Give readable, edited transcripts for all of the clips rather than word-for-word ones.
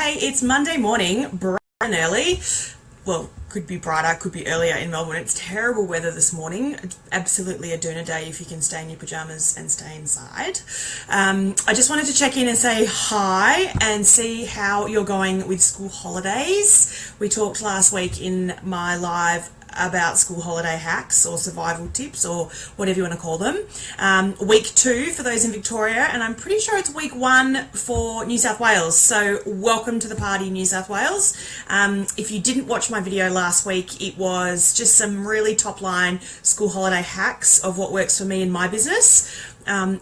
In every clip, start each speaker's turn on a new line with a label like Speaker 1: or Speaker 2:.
Speaker 1: Hey, it's Monday morning, bright and early. Well, could be brighter, could be earlier in Melbourne. It's terrible weather this morning. Absolutely a doona day if you can stay in your pajamas and stay inside. I just wanted to check in and say hi and see how you're going with school holidays. We talked last week in my live about school holiday hacks or survival tips or whatever you want to call them. Week 2 for those in Victoria, and I'm pretty sure it's week 1 for New South Wales. So welcome to the party, New South Wales. If you didn't watch my video last week, it was just some really top line school holiday hacks of what works for me in my business.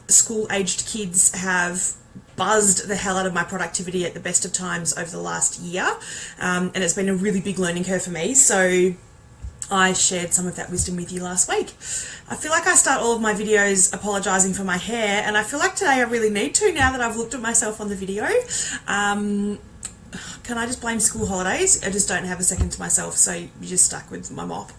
Speaker 1: School-aged kids have buzzed the hell out of my productivity at the best of times over the last year, and it's been a really big learning curve for me. So I shared some of that wisdom with you last week. I feel like I start all of my videos apologising for my hair, and I feel like today I really need to now that I've looked at myself on the video. Can I just blame school holidays? I just don't have a second to myself, so you're just stuck with my mop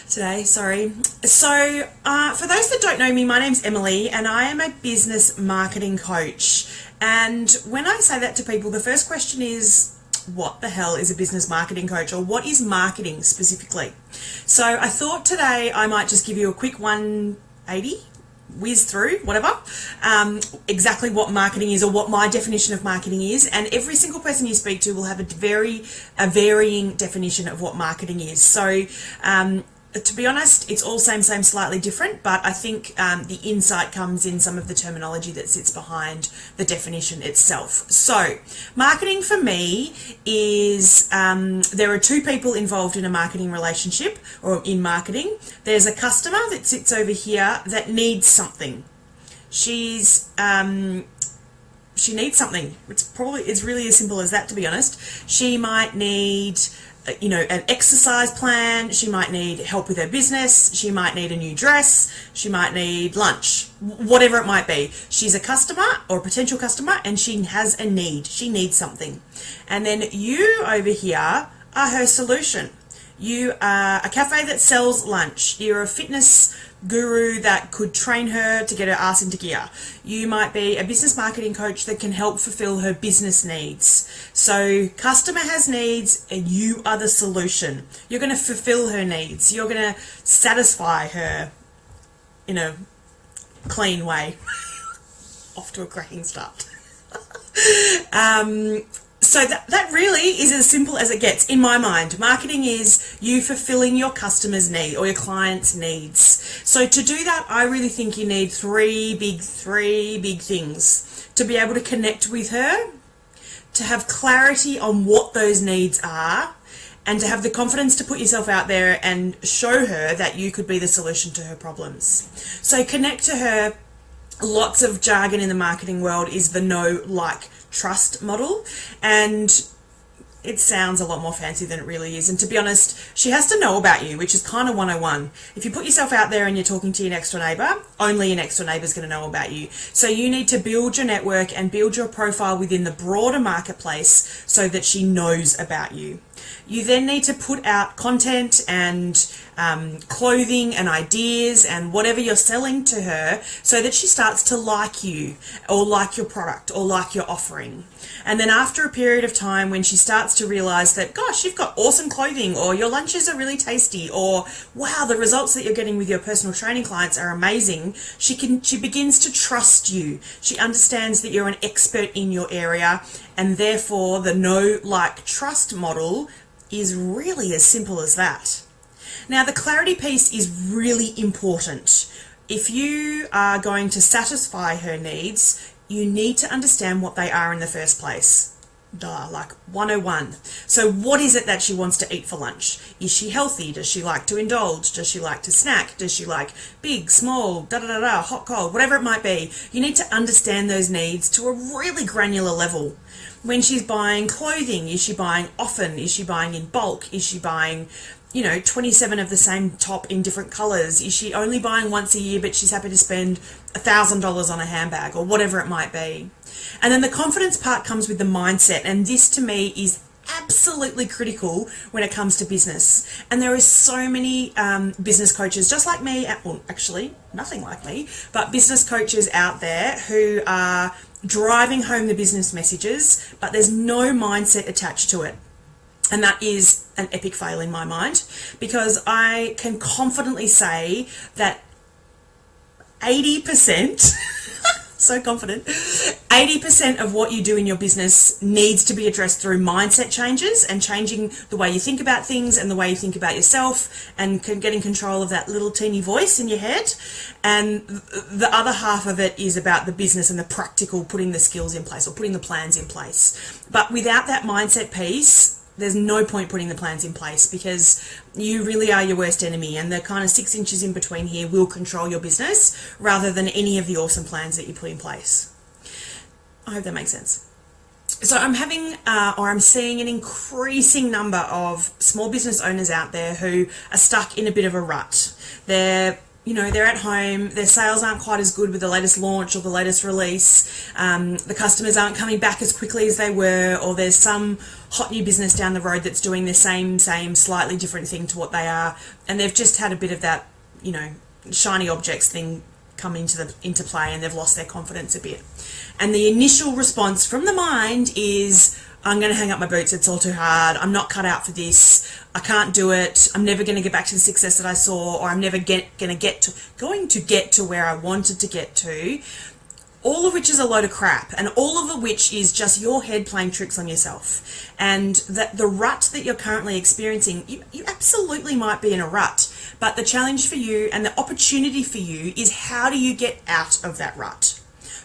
Speaker 1: today, sorry. So for those that don't know me, my name's Emily, and I am a business marketing coach. And when I say that to people, the first question is, what the hell is a business marketing coach, or what is marketing specifically? So I thought today I might just give you a quick 180 whiz through whatever exactly what marketing is, or what my definition of marketing is, and every single person you speak to will have a varying definition of what marketing is. So to be honest, it's all same, slightly different, but I think the insight comes in some of the terminology that sits behind the definition itself. So marketing for me is, there are two people involved in a marketing relationship or in marketing. There's a customer that sits over here that needs something. She needs something. It's really as simple as that, to be honest. She might need an exercise plan. She might need help with her business. She might need a new dress. She might need lunch, whatever it might be. She's a customer or a potential customer, and she has a need. She needs something. And then you over here are her solution. You are a cafe that sells lunch. You're a fitness guru that could train her to get her ass into gear. You might be a business marketing coach that can help fulfill her business needs. So customer has needs and you are the solution. You're going to fulfill her needs. You're going to satisfy her in a clean way. Off to a cracking start. So that really is as simple as it gets in my mind. Marketing is you fulfilling your customer's need or your client's needs. So to do that, I really think you need three big things: to be able to connect with her, to have clarity on what those needs are, and to have the confidence to put yourself out there and show her that you could be the solution to her problems. So connect to her. Lots of jargon in the marketing world is the know, like, trust model, and it sounds a lot more fancy than it really is. And to be honest, she has to know about you, which is kind of 101. If you put yourself out there and you're talking to your next door neighbour, only your next door neighbour is going to know about you. So you need to build your network and build your profile within the broader marketplace so that she knows about you. You then need to put out content and clothing and ideas and whatever you're selling to her so that she starts to like you or like your product or like your offering. And then after a period of time, when she starts to realize that, gosh, you've got awesome clothing, or your lunches are really tasty, or wow, the results that you're getting with your personal training clients are amazing, she begins to trust you. She understands that you're an expert in your area, and therefore the know, like, trust model is really as simple as that. Now, the clarity piece is really important. If you are going to satisfy her needs, you need to understand what they are in the first place. Like 101. So what is it that she wants to eat for lunch? Is she healthy? Does she like to indulge? Does she like to snack? Does she like big, small, hot, cold, whatever it might be? You need to understand those needs to a really granular level. When she's buying clothing, is she buying often? Is she buying in bulk? Is she buying 27 of the same top in different colors? Is she only buying once a year but she's happy to spend $1,000 on a handbag, or whatever it might be? And then the confidence part comes with the mindset, and this to me is absolutely critical when it comes to business. And there is so many business coaches just like me, well, actually nothing like me, but business coaches out there who are driving home the business messages, but there's no mindset attached to it. And that is an epic fail in my mind, because I can confidently say that 80%, so confident, 80% of what you do in your business needs to be addressed through mindset changes and changing the way you think about things and the way you think about yourself and getting control of that little teeny voice in your head. And the other half of it is about the business and the practical, putting the skills in place or putting the plans in place. But without that mindset piece, there's no point putting the plans in place, because you really are your worst enemy, and the kind of 6 inches in between here will control your business rather than any of the awesome plans that you put in place. I hope that makes sense. So I'm having, or I'm seeing an increasing number of small business owners out there who are stuck in a bit of a rut. They're at home, their sales aren't quite as good with the latest launch or the latest release, the customers aren't coming back as quickly as they were, or there's some hot new business down the road that's doing the same, slightly different thing to what they are, and they've just had a bit of that, shiny objects thing come into play, and they've lost their confidence a bit. And the initial response from the mind is, I'm going to hang up my boots, it's all too hard, I'm not cut out for this, I can't do it, I'm never going to get back to the success that I saw, or I'm never going to get to where I wanted to get to. All of which is a load of crap, and all of which is just your head playing tricks on yourself. And that the rut that you're currently experiencing, you absolutely might be in a rut, but the challenge for you and the opportunity for you is, how do you get out of that rut?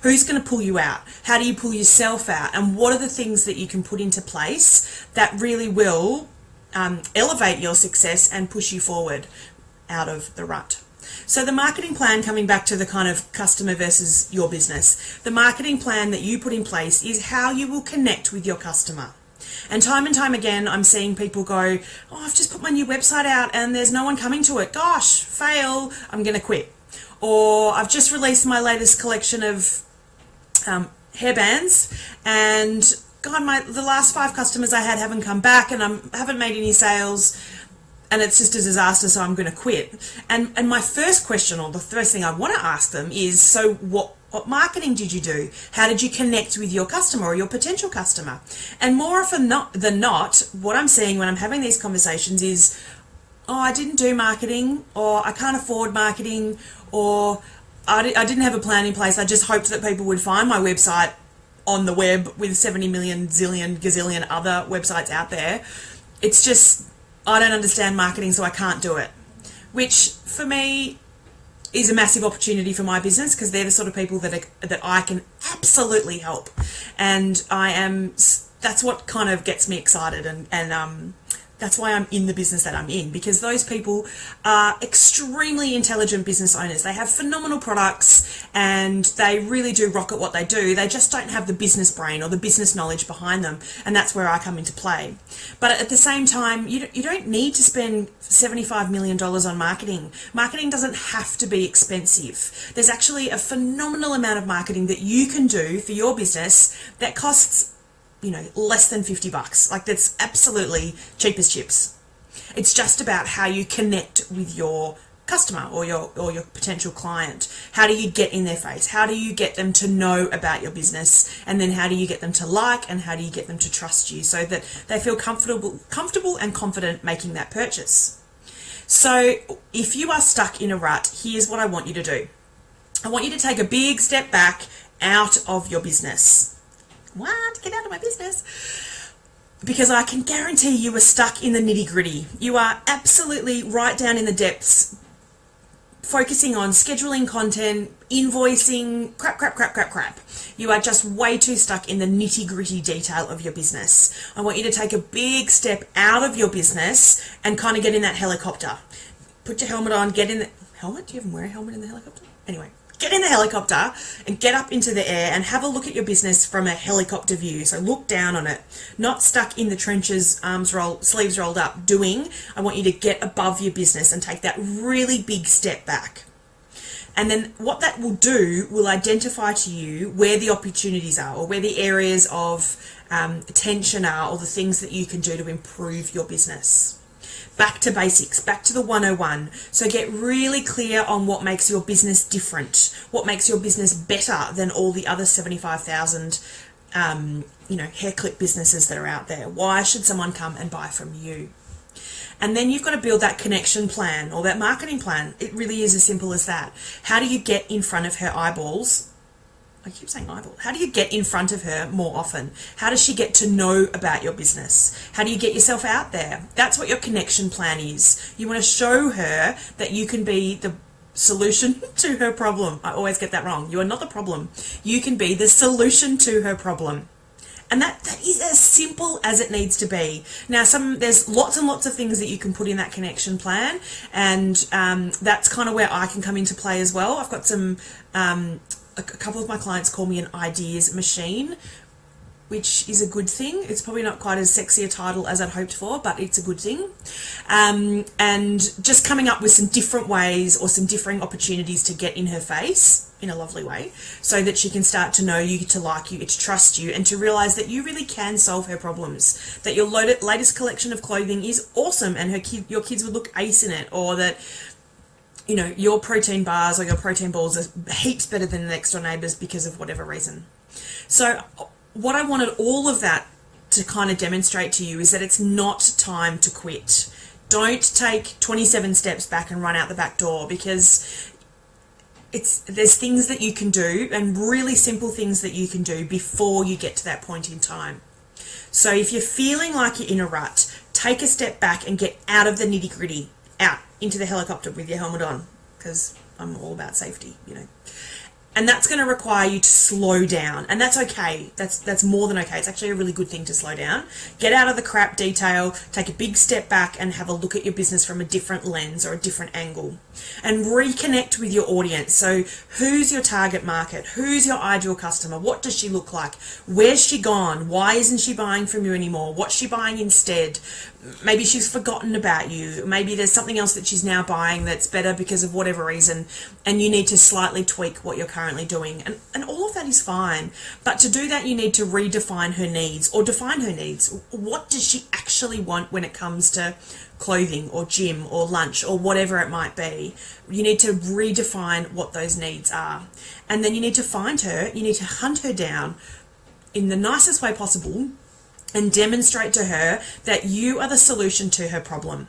Speaker 1: Who's going to pull you out? How do you pull yourself out? And what are the things that you can put into place that really will elevate your success and push you forward out of the rut? So the marketing plan, coming back to the kind of customer versus your business, the marketing plan that you put in place is how you will connect with your customer. And time again, I'm seeing people go, oh, I've just put my new website out and there's no one coming to it. Gosh, fail, I'm going to quit. Or I've just released my latest collection of hairbands, and God, the last 5 customers I had haven't come back, and I haven't made any sales, and it's just a disaster, so I'm going to quit. And my first question, or the first thing I want to ask them is, so what marketing did you do? How did you connect with your customer or your potential customer? And more often than not, what I'm seeing when I'm having these conversations is, oh, I didn't do marketing, or I can't afford marketing, or I didn't have a plan in place. I just hoped that people would find my website on the web with 70 million, zillion, gazillion other websites out there. It's just, I don't understand marketing, so I can't do it. Which, for me, is a massive opportunity for my business, because they're the sort of people that I can absolutely help. And that's what kind of gets me excited, and that's why I'm in the business that I'm in, because those people are extremely intelligent business owners. They have phenomenal products and they really do rock at what they do. They just don't have the business brain or the business knowledge behind them, and that's where I come into play. But at the same time, you don't need to spend $75 million on marketing. Marketing doesn't have to be expensive. There's actually a phenomenal amount of marketing that you can do for your business that costs less than $50. Like, that's absolutely cheap as chips. It's just about how you connect with your customer or your potential client. How do you get in their face? How do you get them to know about your business? And then how do you get them to like, and how do you get them to trust you so that they feel comfortable and confident making that purchase? So if you are stuck in a rut, here's what I want you to do. I want you to take a big step back out of your business. What? Get out of my business. Because I can guarantee you are stuck in the nitty-gritty. You are absolutely right down in the depths, focusing on scheduling content, invoicing, crap. You are just way too stuck in the nitty-gritty detail of your business. I want you to take a big step out of your business and kind of get in that helicopter. Put your helmet on, get in the... Helmet? Do you even wear a helmet in the helicopter? Anyway. Get in the helicopter and get up into the air and have a look at your business from a helicopter view. So look down on it, not stuck in the trenches, sleeves rolled up doing. I want you to get above your business and take that really big step back. And then what that will do will identify to you where the opportunities are, or where the areas of tension are, or the things that you can do to improve your business. Back to basics, back to the 101. So get really clear on what makes your business different, what makes your business better than all the other 75,000 hair clip businesses that are out there. Why should someone come and buy from you? And then you've got to build that connection plan or that marketing plan. It really is as simple as that. How do you get in front of her eyeballs? I keep saying eyeball. How do you get in front of her more often? How does she get to know about your business? How do you get yourself out there? That's what your connection plan is. You want to show her that you can be the solution to her problem. I always get that wrong. You are not the problem. You can be the solution to her problem. And that is as simple as it needs to be. Now, there's lots and lots of things that you can put in that connection plan, and that's kind of where I can come into play as well. I've got some... a couple of my clients call me an ideas machine, which is a good thing. It's probably not quite as sexy a title as I'd hoped for, but it's a good thing. And just coming up with some different ways or some differing opportunities to get in her face in a lovely way, so that she can start to know you, to like you, to trust you, and to realize that you really can solve her problems, that your latest collection of clothing is awesome and your kids would look ace in it, or that your protein bars or your protein balls are heaps better than the next door neighbours because of whatever reason. So what I wanted all of that to kind of demonstrate to you is that it's not time to quit. Don't take 27 steps back and run out the back door, because there's things that you can do, and really simple things that you can do before you get to that point in time. So if you're feeling like you're in a rut, take a step back and get out of the nitty-gritty, out into the helicopter with your helmet on, because I'm all about safety, And that's going to require you to slow down, and that's okay. That's more than okay. It's actually a really good thing to slow down. Get out of the crap detail, take a big step back and have a look at your business from a different lens or a different angle, and reconnect with your audience. So who's your target market? Who's your ideal customer? What does she look like? Where's she gone? Why isn't she buying from you anymore? What's she buying instead? Maybe she's forgotten about you. Maybe there's something else that she's now buying that's better because of whatever reason, and you need to slightly tweak what you're currently doing. And all of that is fine. But to do that, you need to redefine her needs, or define her needs. What does she actually want when it comes to clothing or gym or lunch or whatever it might be? You need to redefine what those needs are. And then you need to find her, you need to hunt her down in the nicest way possible, and demonstrate to her that you are the solution to her problem,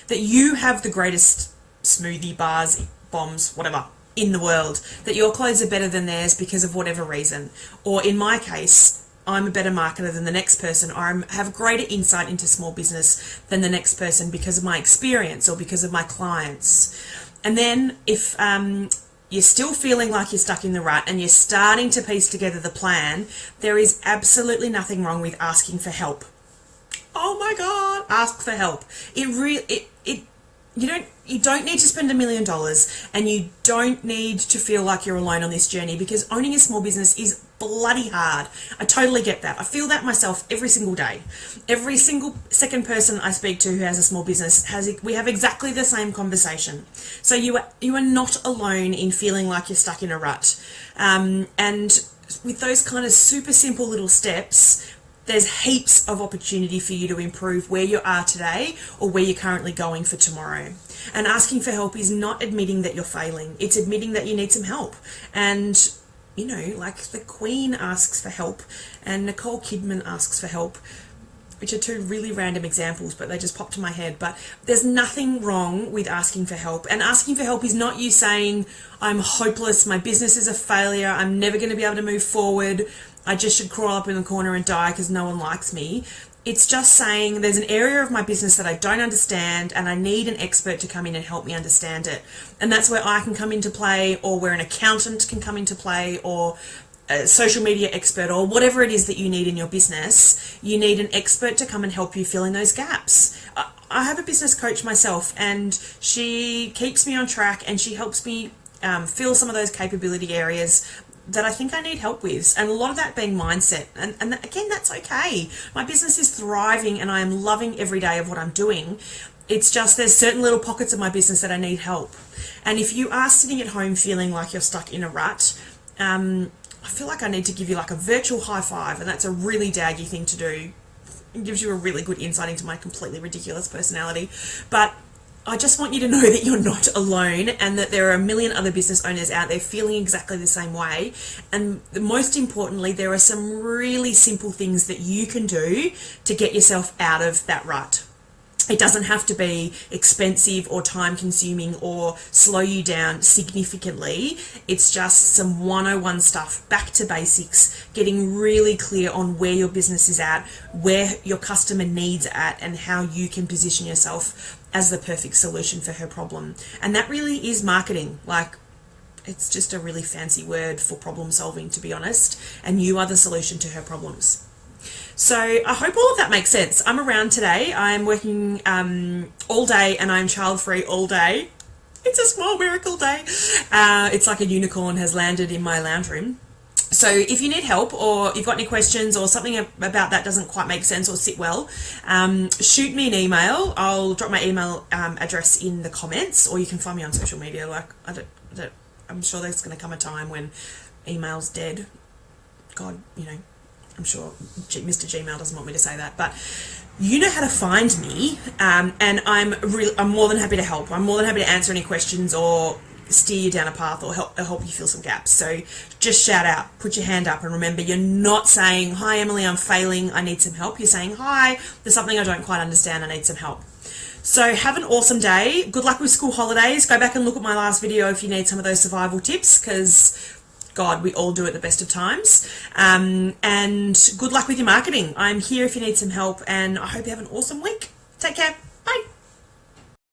Speaker 1: that you have the greatest smoothie bars, bombs, whatever, in the world, that your clothes are better than theirs because of whatever reason. Or in my case, I'm a better marketer than the next person, or I have greater insight into small business than the next person because of my experience or because of my clients. And then if you're still feeling like you're stuck in the rut and you're starting to piece together the plan, there is absolutely nothing wrong with asking for help. Oh my God, ask for help. You don't need to spend $1 million, and you don't need to feel like you're alone on this journey, because owning a small business is bloody hard. I totally get that. I feel that myself every single day. Every single second person I speak to who has a small business we have exactly the same conversation. So you are not alone in feeling like you're stuck in a rut. And with those kind of super simple little steps, there's heaps of opportunity for you to improve where you are today or where you're currently going for tomorrow. And asking for help is not admitting that you're failing. It's admitting that you need some help. And, like the Queen asks for help and Nicole Kidman asks for help, which are two really random examples, but they just popped to my head. But there's nothing wrong with asking for help. And asking for help is not you saying, I'm hopeless, my business is a failure, I'm never going to be able to move forward, I just should crawl up in the corner and die because no one likes me. It's just saying there's an area of my business that I don't understand and I need an expert to come in and help me understand it. And that's where I can come into play, or where an accountant can come into play, or a social media expert, or whatever it is that you need in your business. You need an expert to come and help you fill in those gaps. I have a business coach myself, and she keeps me on track and she helps me fill some of those capability areas that I think I need help with, and a lot of that being mindset. And again, that's okay. My business is thriving and I am loving every day of what I'm doing. It's just there's certain little pockets of my business that I need help. And if you are sitting at home feeling like you're stuck in a rut, I feel like I need to give you like a virtual high five, and that's a really daggy thing to do. It gives you a really good insight into my completely ridiculous personality. But I just want you to know that you're not alone, and that there are a million other business owners out there feeling exactly the same way. And most importantly, there are some really simple things that you can do to get yourself out of that rut. It doesn't have to be expensive or time consuming or slow you down significantly. It's just some 101 stuff, back to basics, getting really clear on where your business is at, where your customer needs at, and how you can position yourself as the perfect solution for her problem. And that really is marketing. Like, it's just a really fancy word for problem solving, to be honest. And you are the solution to her problems. So I hope all of that makes sense. I'm around today. I'm working all day, and I'm child-free all day. It's a small miracle day. It's like a unicorn has landed in my lounge room. So if you need help, or you've got any questions, or something about that doesn't quite make sense or sit well, shoot me an email. I'll drop my email address in the comments, or you can find me on social media. Like, I'm sure there's going to come a time when email's dead. God, you know, I'm sure Mr. Gmail doesn't want me to say that, but you know how to find me, and I'm more than happy to help. I'm more than happy to answer any questions or steer you down a path, or help you fill some gaps. So just shout out, put your hand up, and remember, you're not saying, "Hi Emily, I'm failing, I need some help." You're saying, "Hi, there's something I don't quite understand, I need some help." So have an awesome day. Good luck with school holidays. Go back and look at my last video if you need some of those survival tips, because God, we all do at the best of times. And good luck with your marketing. I'm here if you need some help, and I hope you have an awesome week. Take care.